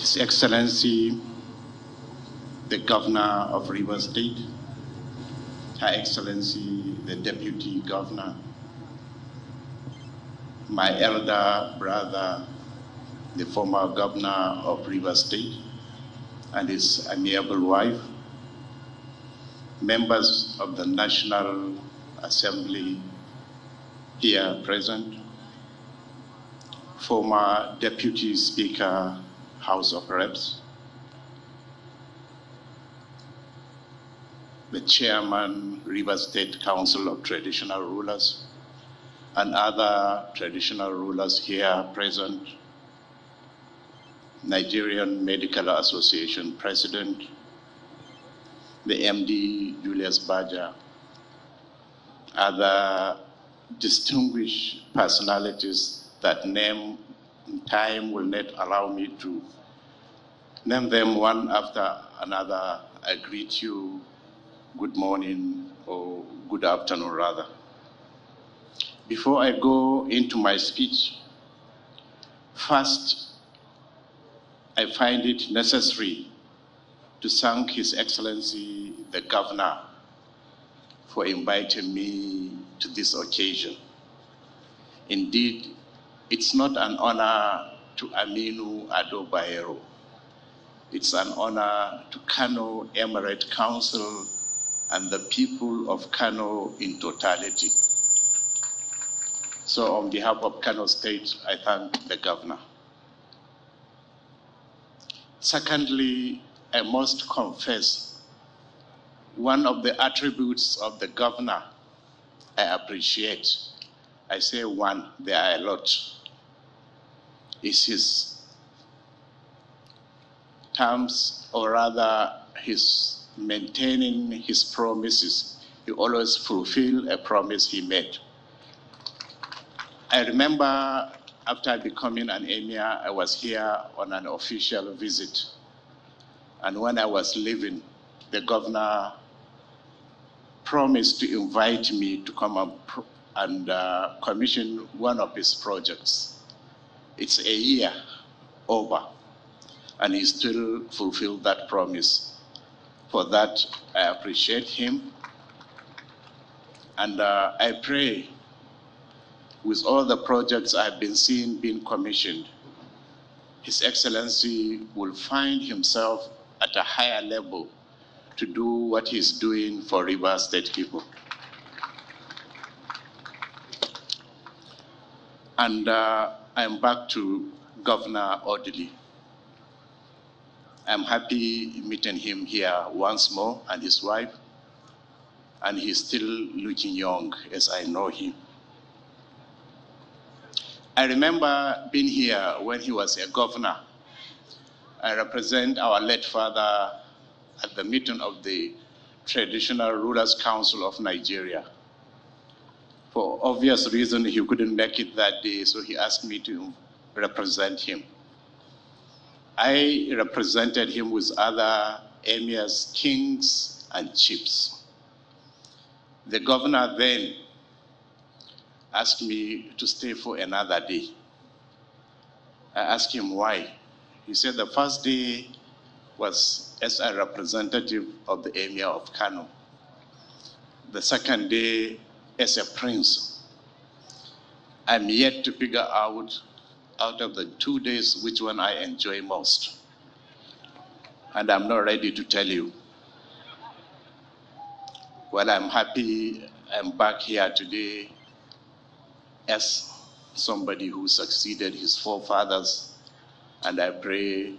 His Excellency, the Governor of Rivers State, Her Excellency, the Deputy Governor, my elder brother, the former Governor of Rivers State, and his amiable wife, members of the National Assembly here present, former Deputy Speaker, House of Reps, the Chairman, Rivers State Council of Traditional Rulers, and other traditional rulers here present, Nigerian Medical Association President, the MD Julius Baja, other distinguished personalities that name time will not allow me to name them one after another. I greet you good morning or good afternoon rather. Before I go into my speech, first, I find it necessary to thank His Excellency, the Governor, for inviting me to this occasion. Indeed, it's not an honor to Aminu Ado Bayero. It's an honor to Kano Emirate Council and the people of Kano in totality. So on behalf of Kano State, I thank the Governor. Secondly, I must confess, one of the attributes of the Governor I appreciate, I say one, there are a lot, is his terms, or rather his maintaining his promises. He always fulfills a promise he made. I remember after becoming an Emir, I was here on an official visit. And when I was leaving, the Governor promised to invite me to come and commission one of his projects. It's a year over, and he still fulfilled that promise. For that, I appreciate him. And I pray, with all the projects I've been seeing being commissioned, His Excellency will find himself at a higher level to do what he's doing for Rivers State people. And I'm back to Governor Odili. I'm happy meeting him here once more and his wife, and he's still looking young as I know him. I remember being here when he was a governor. I represent our late father at the meeting of the Traditional Rulers Council of Nigeria. For obvious reason, he couldn't make it that day, so he asked me to represent him. I represented him with other emirs, kings, and chiefs. The governor then asked me to stay for another day. I asked him why. He said the first day was as a representative of the Emir of Kano. The second day as a prince. I'm yet to figure out of the 2 days which one I enjoy most. And I'm not ready to tell you. Well, I'm happy I'm back here today as somebody who succeeded his forefathers, and I pray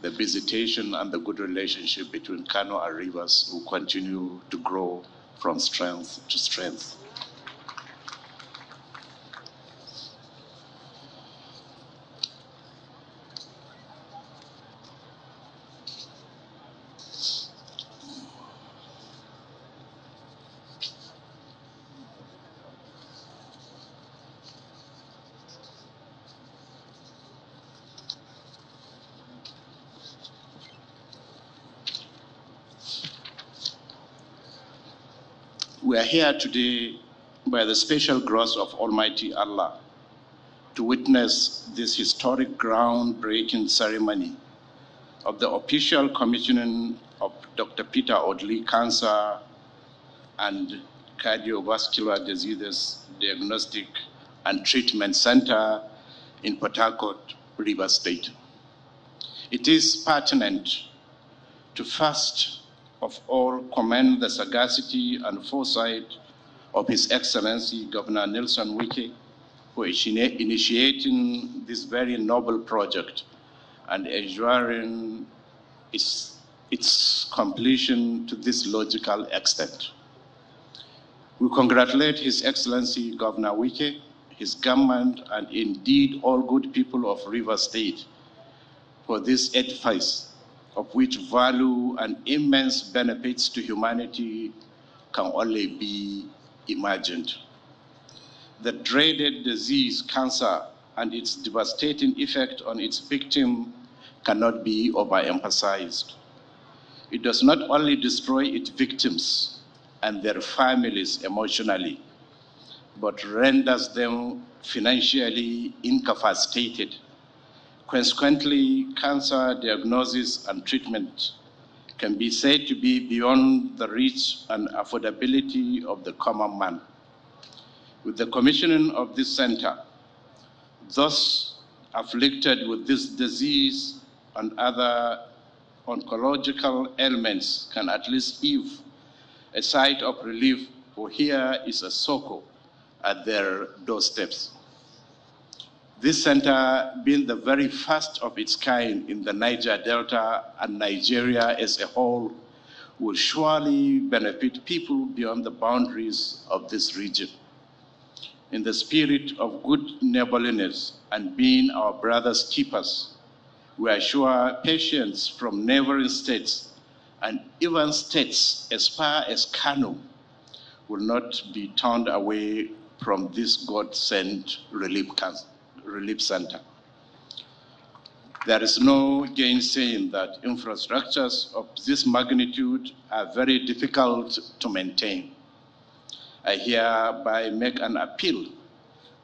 the visitation and the good relationship between Kano and Rivers will continue to grow from strength to strength. We are here today by the special grace of Almighty Allah to witness this historic groundbreaking ceremony of the official commissioning of Dr. Peter Odley Cancer and Cardiovascular Diseases Diagnostic and Treatment Center in Port Harcourt, Rivers State. It is pertinent to first of all commend the sagacity and foresight of His Excellency Governor Nelson Wike for initiating this very noble project and ensuring its completion to this logical extent. We congratulate His Excellency Governor Wike, his government, and indeed all good people of Rivers State for this edifice, of which value and immense benefits to humanity can only be imagined. The dreaded disease, cancer, and its devastating effect on its victim cannot be overemphasized. It does not only destroy its victims and their families emotionally, but renders them financially incapacitated. Consequently, cancer diagnosis and treatment can be said to be beyond the reach and affordability of the common man. With the commissioning of this center, those afflicted with this disease and other oncological ailments can at least give a sight of relief, for here is a succor at their doorsteps. This center, being the very first of its kind in the Niger Delta and Nigeria as a whole, will surely benefit people beyond the boundaries of this region. In the spirit of good neighborliness and being our brothers' keepers, we assure patients from neighboring states and even states as far as Kano will not be turned away from this God-sent relief center. There is no gainsaying that infrastructures of this magnitude are very difficult to maintain. I hereby make an appeal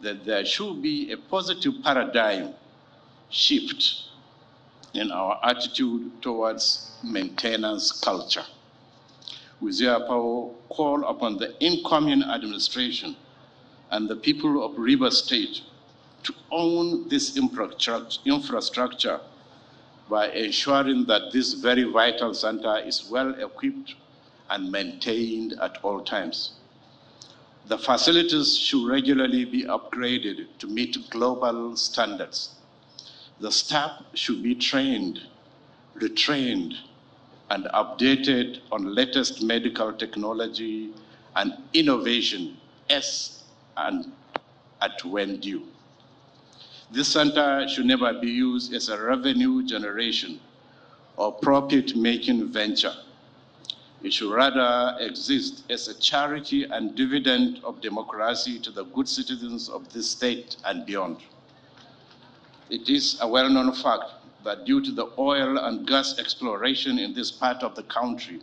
that there should be a positive paradigm shift in our attitude towards maintenance culture. We therefore call upon the incoming administration and the people of Rivers State to own this infrastructure by ensuring that this very vital center is well equipped and maintained at all times. The facilities should regularly be upgraded to meet global standards. The staff should be trained, retrained, and updated on latest medical technology and innovation as and at when due. This center should never be used as a revenue generation or profit-making venture. It should rather exist as a charity and dividend of democracy to the good citizens of this state and beyond. It is a well-known fact that due to the oil and gas exploration in this part of the country,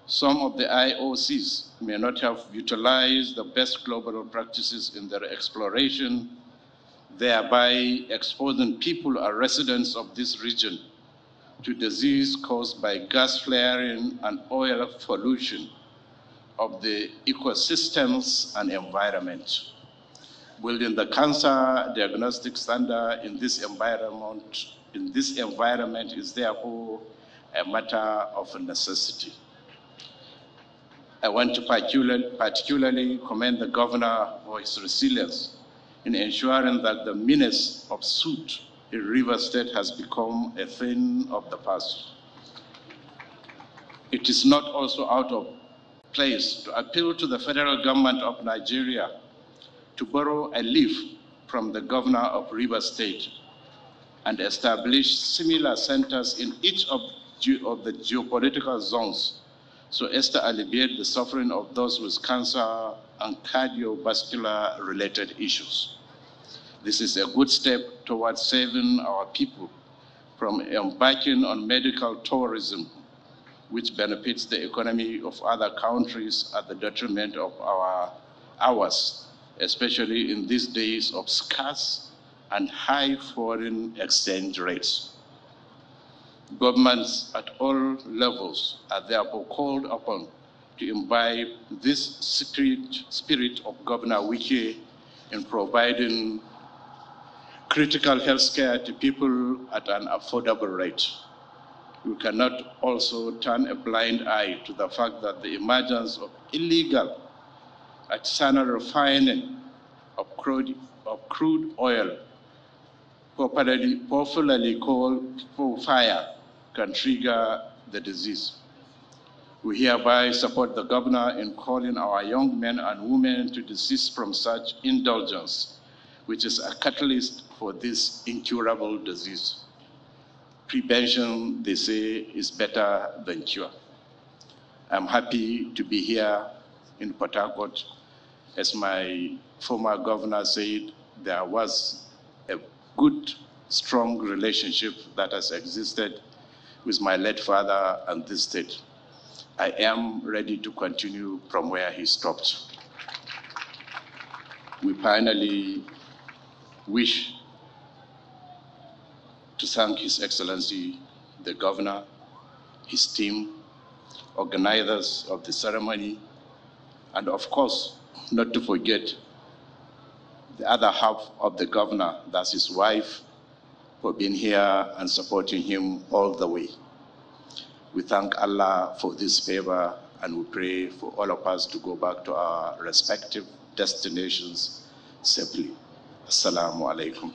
some of the IOCs may not have utilized the best global practices in their exploration, thereby exposing people and residents of this region to disease caused by gas flaring and oil pollution of the ecosystems and environment. Building the cancer diagnostic center in this environment is therefore a matter of necessity. I want to particularly commend the governor for his resilience in ensuring that the menace of soot in Rivers State has become a thing of the past. It is not also out of place to appeal to the federal government of Nigeria to borrow a leaf from the governor of Rivers State and establish similar centers in each of the geopolitical zones so as to alleviate the suffering of those with cancer and cardiovascular related issues. This is a good step towards saving our people from embarking on medical tourism, which benefits the economy of other countries at the detriment of ours, especially in these days of scarce and high foreign exchange rates. Governments at all levels are therefore called upon to imbibe this spirit of Governor Wike in providing critical health care to people at an affordable rate. We cannot also turn a blind eye to the fact that the emergence of illegal artisanal refining of crude oil, popularly called fire, can trigger the disease. We hereby support the governor in calling our young men and women to desist from such indulgence, which is a catalyst for this incurable disease. Prevention, they say, is better than cure. I'm happy to be here in Port Harcourt. As my former governor said, there was a good, strong relationship that has existed with my late father and this state. I am ready to continue from where he stopped. We finally wish to thank His Excellency, the Governor, his team, organizers of the ceremony, and of course, not to forget the other half of the Governor, that's his wife, for being here and supporting him all the way. We thank Allah for this favor, and we pray for all of us to go back to our respective destinations safely. Assalamu alaikum.